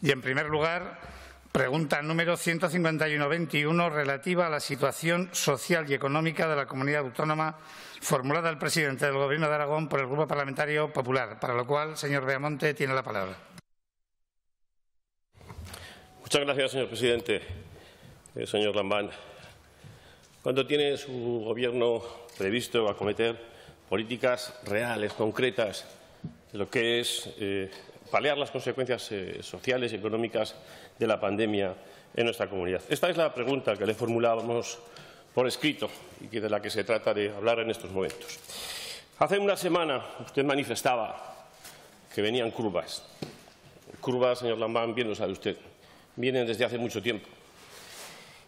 Y, en primer lugar, pregunta número 151-21 relativa a la situación social y económica de la comunidad autónoma, formulada al presidente del Gobierno de Aragón por el Grupo Parlamentario Popular, para lo cual, señor Beamonte, tiene la palabra. Muchas gracias, señor presidente. Señor Lambán, ¿cuándo tiene su Gobierno previsto acometer políticas reales, concretas, de lo que es paliar las consecuencias sociales y económicas de la pandemia en nuestra comunidad? Esta es la pregunta que le formulábamos por escrito y de la que se trata de hablar en estos momentos. Hace una semana usted manifestaba que venían curvas. Curvas, señor Lambán, bien lo sabe usted, vienen desde hace mucho tiempo.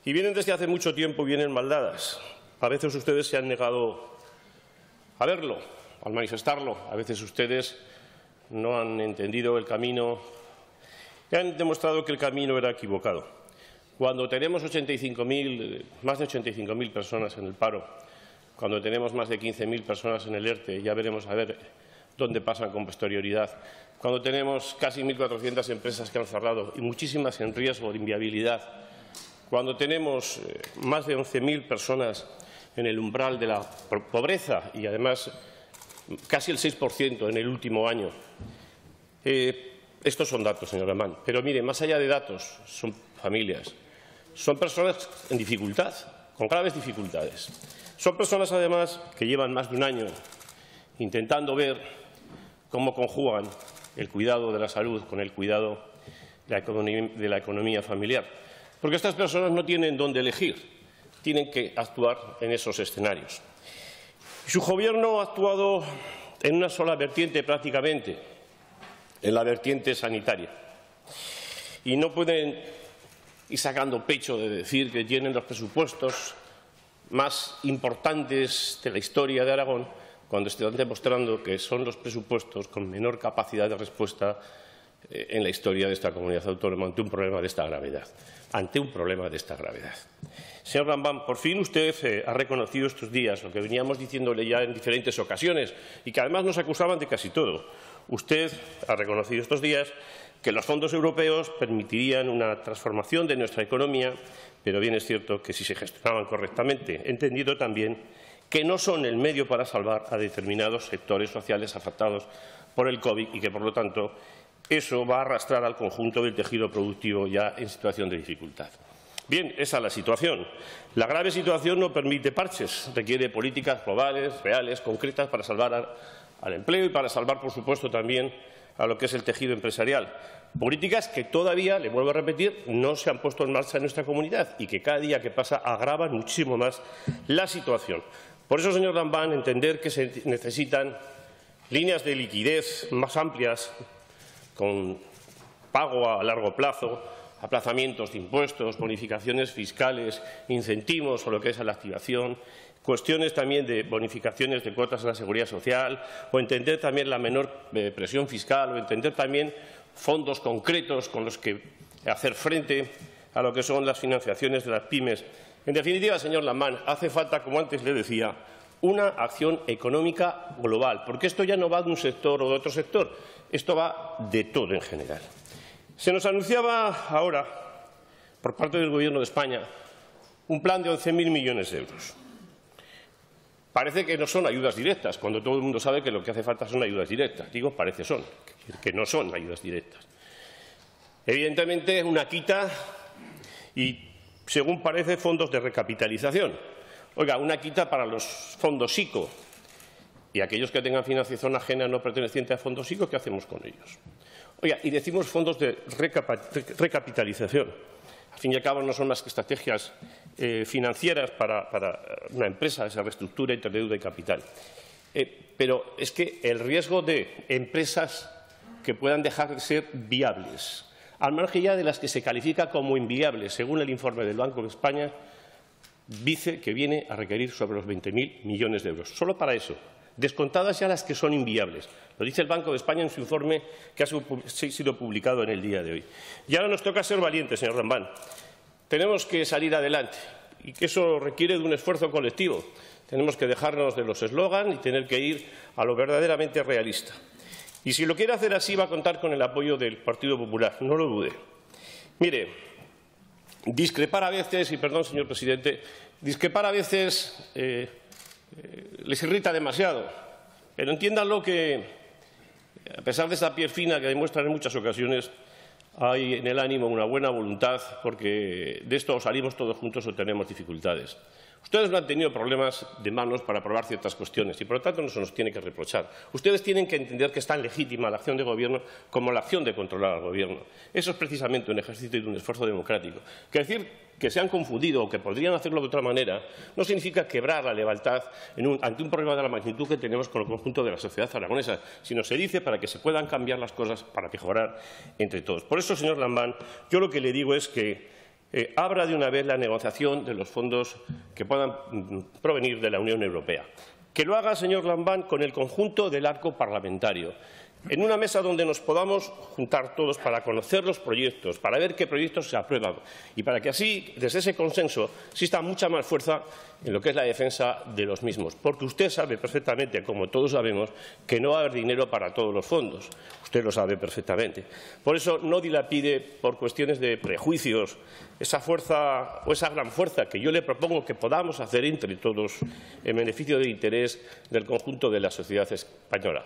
Y vienen desde hace mucho tiempo, vienen mal dadas. A veces ustedes se han negado a verlo, al manifestarlo. A veces ustedes no han entendido el camino y han demostrado que el camino era equivocado. Cuando tenemos más de 85.000 personas en el paro, cuando tenemos más de 15.000 personas en el ERTE, ya veremos a ver dónde pasan con posterioridad. Cuando tenemos casi 1.400 empresas que han cerrado y muchísimas en riesgo de inviabilidad. Cuando tenemos más de 11.000 personas en el umbral de la pobreza y, además, casi el 6% en el último año. Estos son datos, señor Lambán. Pero, mire, más allá de datos, son familias. Son personas en dificultad, con graves dificultades. Son personas, además, que llevan más de un año intentando ver cómo conjugan el cuidado de la salud con el cuidado de la economía familiar. Porque estas personas no tienen dónde elegir, tienen que actuar en esos escenarios. Su Gobierno ha actuado en una sola vertiente prácticamente, en la vertiente sanitaria. Y no pueden ir sacando pecho de decir que tienen los presupuestos más importantes de la historia de Aragón, cuando están demostrando que son los presupuestos con menor capacidad de respuesta en la historia de esta comunidad autónoma ante un problema de esta gravedad. Señor Lambán, por fin usted ha reconocido estos días lo que veníamos diciéndole ya en diferentes ocasiones y que además nos acusaban de casi todo. Usted ha reconocido estos días que los fondos europeos permitirían una transformación de nuestra economía, pero bien es cierto que si se gestionaban correctamente, entendido también que no son el medio para salvar a determinados sectores sociales afectados por el COVID y que, por lo tanto, eso va a arrastrar al conjunto del tejido productivo ya en situación de dificultad. Bien, esa es la situación. La grave situación no permite parches, requiere políticas globales, reales, concretas para salvar al empleo y para salvar, por supuesto, también a lo que es el tejido empresarial. Políticas que todavía, le vuelvo a repetir, no se han puesto en marcha en nuestra comunidad y que cada día que pasa agravan muchísimo más la situación. Por eso, señor Lambán, entender que se necesitan líneas de liquidez más amplias, con pago a largo plazo, aplazamientos de impuestos, bonificaciones fiscales, incentivos o lo que es a la activación, cuestiones también de bonificaciones de cuotas a la seguridad social, o entender también la menor presión fiscal, o entender también fondos concretos con los que hacer frente a lo que son las financiaciones de las pymes. En definitiva, señor Lambán, hace falta, como antes le decía, una acción económica global, porque esto ya no va de un sector o de otro sector, esto va de todo en general. Se nos anunciaba ahora, por parte del Gobierno de España, un plan de 11.000 millones de euros. Parece que no son ayudas directas, cuando todo el mundo sabe que lo que hace falta son ayudas directas. Digo, parece son, que no son ayudas directas. Evidentemente, una quita y, según parece, fondos de recapitalización. Oiga, una quita para los fondos ICO y aquellos que tengan financiación ajena no perteneciente a fondos ICO, ¿qué hacemos con ellos? Oiga, y decimos fondos de recapitalización. Al fin y al cabo no son más que estrategias financieras para una empresa que se reestructura entre deuda y capital. Pero es que el riesgo de empresas que puedan dejar de ser viables, al margen ya de las que se califica como inviables, según el informe del Banco de España, dice que viene a requerir sobre los 20.000 millones de euros. Solo para eso, descontadas ya las que son inviables. Lo dice el Banco de España en su informe que ha sido publicado en el día de hoy. Y ahora nos toca ser valientes, señor Lambán. Tenemos que salir adelante y que eso requiere de un esfuerzo colectivo. Tenemos que dejarnos de los eslóganes y tener que ir a lo verdaderamente realista. Y si lo quiere hacer así, va a contar con el apoyo del Partido Popular, no lo dude. Mire, discrepar a veces, y perdón, señor presidente, discrepar a veces les irrita demasiado, pero entiéndanlo que, a pesar de esa piel fina que demuestran en muchas ocasiones, hay en el ánimo una buena voluntad, porque de esto o salimos todos juntos o tenemos dificultades. Ustedes no han tenido problemas de manos para aprobar ciertas cuestiones y, por lo tanto, no se nos tiene que reprochar. Ustedes tienen que entender que es tan legítima la acción de Gobierno como la acción de controlar al Gobierno. Eso es precisamente un ejercicio y un esfuerzo democrático. Que decir que se han confundido o que podrían hacerlo de otra manera no significa quebrar la lealtad ante un problema de la magnitud que tenemos con el conjunto de la sociedad aragonesa, sino se dice para que se puedan cambiar las cosas, para mejorar entre todos. Por eso, señor Lambán, yo lo que le digo es que abra de una vez la negociación de los fondos que puedan provenir de la Unión Europea. Que lo haga, señor Lambán, con el conjunto del arco parlamentario, en una mesa donde nos podamos juntar todos para conocer los proyectos, para ver qué proyectos se aprueban y para que así, desde ese consenso, exista mucha más fuerza en lo que es la defensa de los mismos. Porque usted sabe perfectamente, como todos sabemos, que no va a haber dinero para todos los fondos. Usted lo sabe perfectamente. Por eso no dilapide por cuestiones de prejuicios esa fuerza o esa gran fuerza que yo le propongo que podamos hacer entre todos en beneficio del interés del conjunto de la sociedad española.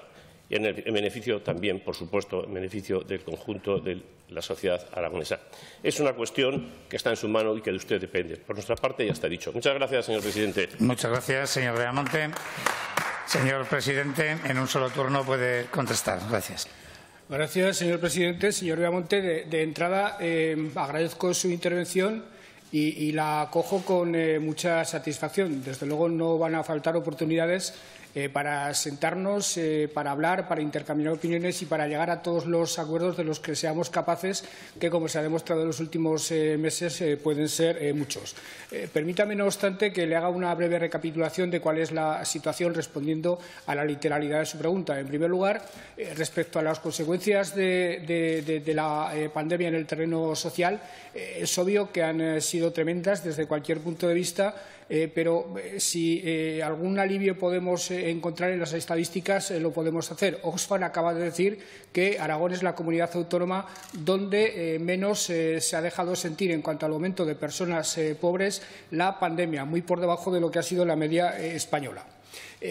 Y en beneficio también, por supuesto, en beneficio del conjunto de la sociedad aragonesa. Es una cuestión que está en su mano y que de usted depende. Por nuestra parte ya está dicho. Muchas gracias, señor presidente. Muchas gracias, señor Beamonte. Señor presidente, en un solo turno puede contestar. Gracias. Gracias, señor presidente. Señor Beamonte, de entrada agradezco su intervención y la acojo con mucha satisfacción. Desde luego no van a faltar oportunidades para sentarnos, para hablar, para intercambiar opiniones y para llegar a todos los acuerdos de los que seamos capaces, que, como se ha demostrado en los últimos meses, pueden ser muchos. Permítame, no obstante, que le haga una breve recapitulación de cuál es la situación respondiendo a la literalidad de su pregunta. En primer lugar, respecto a las consecuencias de la pandemia en el terreno social, es obvio que han sido tremendas desde cualquier punto de vista, pero si algún alivio podemos encontrar en las estadísticas, lo podemos hacer. Oxfam acaba de decir que Aragón es la comunidad autónoma donde menos se ha dejado sentir en cuanto al aumento de personas pobres la pandemia, muy por debajo de lo que ha sido la media española.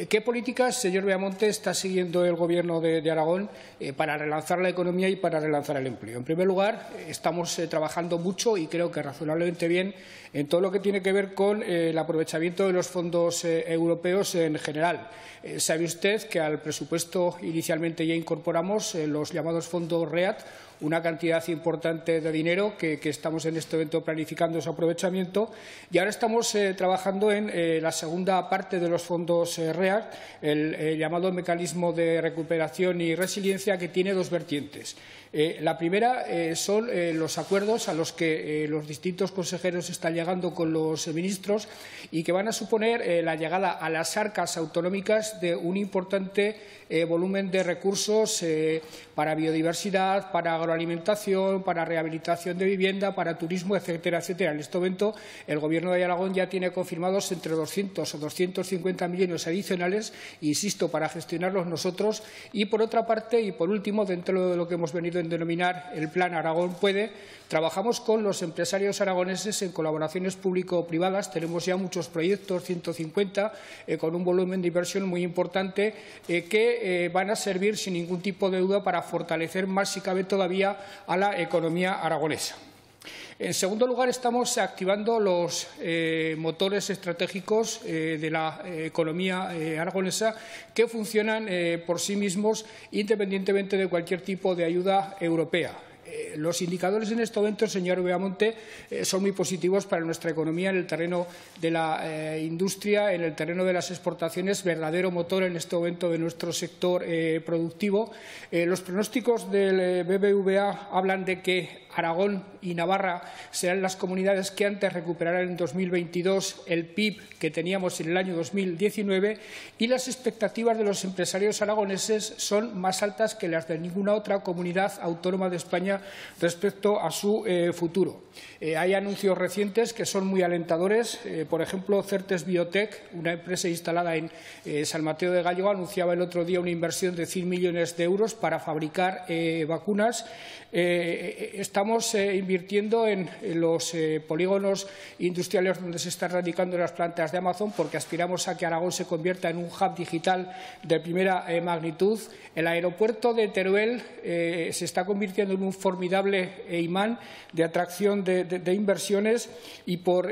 ¿Qué políticas, señor Beamonte, está siguiendo el Gobierno de Aragón para relanzar la economía y para relanzar el empleo? En primer lugar, estamos trabajando mucho y creo que razonablemente bien en todo lo que tiene que ver con el aprovechamiento de los fondos europeos en general. Sabe usted que al presupuesto inicialmente ya incorporamos los llamados fondos REACT, una cantidad importante de dinero que estamos en este momento planificando su aprovechamiento, y ahora estamos trabajando en la segunda parte de los fondos REACT, el llamado mecanismo de recuperación y resiliencia, que tiene dos vertientes. La primera son los acuerdos a los que los distintos consejeros están llegando con los ministros y que van a suponer la llegada a las arcas autonómicas de un importante volumen de recursos para biodiversidad, para agroalimentación, para rehabilitación de vivienda, para turismo, etcétera, etcétera. En este momento, el Gobierno de Aragón ya tiene confirmados entre 200 o 250 millones adicionales, insisto, para gestionarlos nosotros. Y, por otra parte, y por último, dentro de lo que hemos venido a denominar el Plan Aragón Puede, trabajamos con los empresarios aragoneses en colaboraciones público-privadas. Tenemos ya muchos proyectos, 150, con un volumen de inversión muy importante, que van a servir sin ningún tipo de duda para fortalecer más, si cabe todavía, a la economía aragonesa. En segundo lugar, estamos activando los motores estratégicos de la economía aragonesa, que funcionan por sí mismos independientemente de cualquier tipo de ayuda europea. Los indicadores en este momento, señor Beamonte, son muy positivos para nuestra economía en el terreno de la industria, en el terreno de las exportaciones, verdadero motor en este momento de nuestro sector productivo. Los pronósticos del BBVA hablan de que Aragón y Navarra serán las comunidades que antes recuperarán en 2022 el PIB que teníamos en el año 2019, y las expectativas de los empresarios aragoneses son más altas que las de ninguna otra comunidad autónoma de España respecto a su futuro. Hay anuncios recientes que son muy alentadores. Por ejemplo, Certes Biotech, una empresa instalada en San Mateo de Gállego, anunciaba el otro día una inversión de 100 millones de euros para fabricar vacunas. Estamos invirtiendo en los polígonos industriales donde se están radicando las plantas de Amazon, porque aspiramos a que Aragón se convierta en un hub digital de primera magnitud. El aeropuerto de Teruel se está convirtiendo en un formidable imán de atracción de inversiones, y por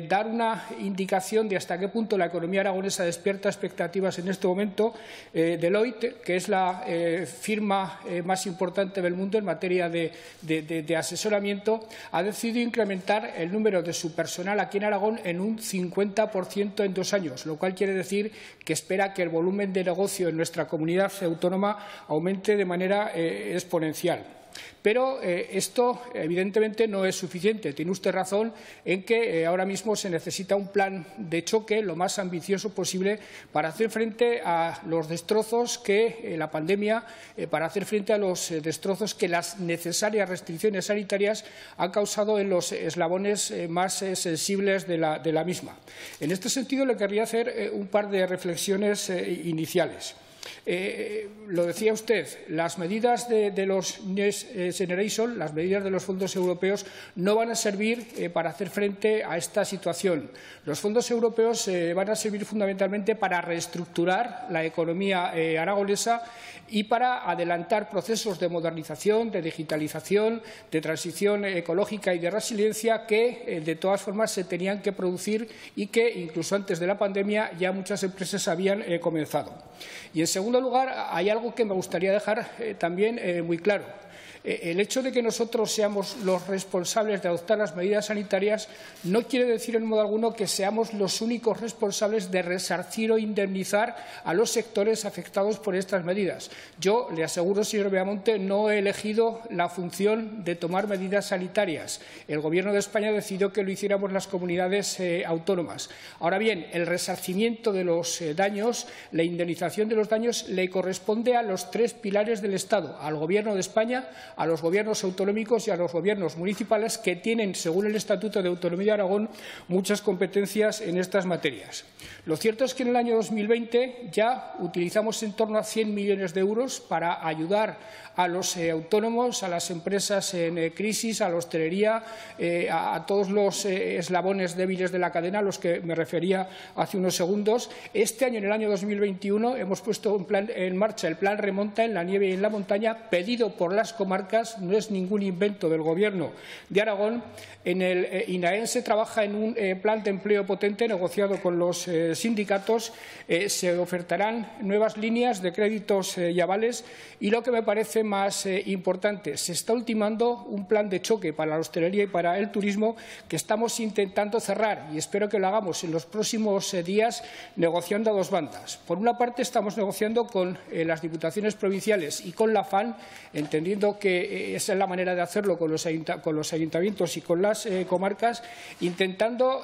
dar una indicación de hasta qué punto la economía aragonesa despierta expectativas en este momento, Deloitte, que es la firma más importante del mundo en materia de asesoramiento, ha decidido incrementar el número de su personal aquí en Aragón en un 50% en 2 años, lo cual quiere decir que espera que el volumen de negocio en nuestra comunidad autónoma aumente de manera exponencial. Pero esto, evidentemente, no es suficiente. Tiene usted razón en que ahora mismo se necesita un plan de choque lo más ambicioso posible para hacer frente a los destrozos que la pandemia, para hacer frente a los destrozos que las necesarias restricciones sanitarias han causado en los eslabones más sensibles de la misma. En este sentido, le querría hacer un par de reflexiones iniciales. Lo decía usted, las medidas de los Next Generation, las medidas de los fondos europeos, no van a servir para hacer frente a esta situación. Los fondos europeos van a servir fundamentalmente para reestructurar la economía aragonesa y para adelantar procesos de modernización, de digitalización, de transición ecológica y de resiliencia que, de todas formas, se tenían que producir y que, incluso antes de la pandemia, ya muchas empresas habían comenzado. Y, en segundo lugar, hay algo que me gustaría dejar también muy claro. El hecho de que nosotros seamos los responsables de adoptar las medidas sanitarias no quiere decir en modo alguno que seamos los únicos responsables de resarcir o indemnizar a los sectores afectados por estas medidas. Yo le aseguro, señor Beamonte, no he elegido la función de tomar medidas sanitarias. El Gobierno de España decidió que lo hiciéramos las comunidades autónomas. Ahora bien, el resarcimiento de los daños, la indemnización de los daños, le corresponde a los 3 pilares del Estado: al Gobierno de España, a los gobiernos autonómicos y a los gobiernos municipales, que tienen, según el Estatuto de Autonomía de Aragón, muchas competencias en estas materias. Lo cierto es que en el año 2020 ya utilizamos en torno a 100 millones de euros para ayudar a los autónomos, a las empresas en crisis, a la hostelería, a todos los eslabones débiles de la cadena a los que me refería hace unos segundos. Este año, en el año 2021, hemos puesto en marcha el Plan Remonta en la nieve y en la montaña, pedido por las comarcas, no es ningún invento del Gobierno de Aragón. En el INAEM se trabaja en un plan de empleo potente negociado con los sindicatos. Se ofertarán nuevas líneas de créditos y avales, y lo que me parece más importante, se está ultimando un plan de choque para la hostelería y para el turismo que estamos intentando cerrar, y espero que lo hagamos en los próximos días, negociando a 2 bandas. Por una parte, estamos negociando con las diputaciones provinciales y con la FAN, entendiendo que esa es la manera de hacerlo con los ayuntamientos y con las comarcas, intentando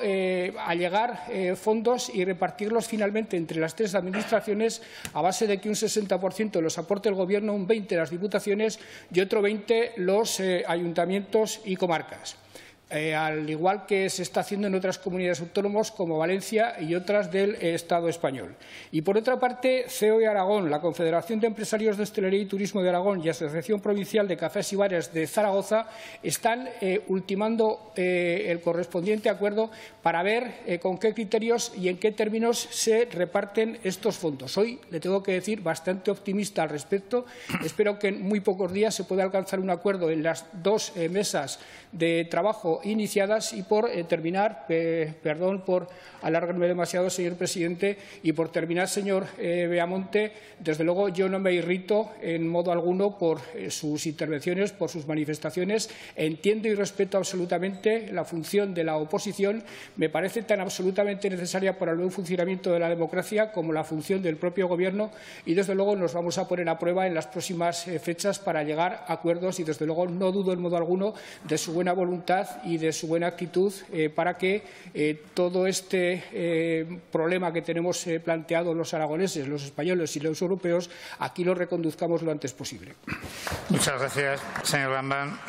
allegar fondos y repartirlos finalmente entre las 3 administraciones a base de que un 60% los aporte el Gobierno, un 20% las diputaciones y otro 20% los ayuntamientos y comarcas. Al igual que se está haciendo en otras comunidades autónomas como Valencia y otras del Estado español. Y, por otra parte, CEO de Aragón, la Confederación de Empresarios de Hostelería y Turismo de Aragón y Asociación Provincial de Cafés y Bares de Zaragoza están ultimando el correspondiente acuerdo para ver con qué criterios y en qué términos se reparten estos fondos. Hoy, le tengo que decir, bastante optimista al respecto. Espero que en muy pocos días se pueda alcanzar un acuerdo en las 2 mesas de trabajo iniciadas. Y por terminar, perdón por alargarme demasiado, señor presidente, y por terminar, señor Beamonte, desde luego yo no me irrito en modo alguno por sus intervenciones, por sus manifestaciones. Entiendo y respeto absolutamente la función de la oposición. Me parece tan absolutamente necesaria para el buen funcionamiento de la democracia como la función del propio Gobierno, y desde luego nos vamos a poner a prueba en las próximas fechas para llegar a acuerdos, y desde luego no dudo en modo alguno de su buena voluntad y y de su buena actitud para que todo este problema que tenemos planteado los aragoneses, los españoles y los europeos, aquí lo reconduzcamos lo antes posible. Muchas gracias, señor Gambán.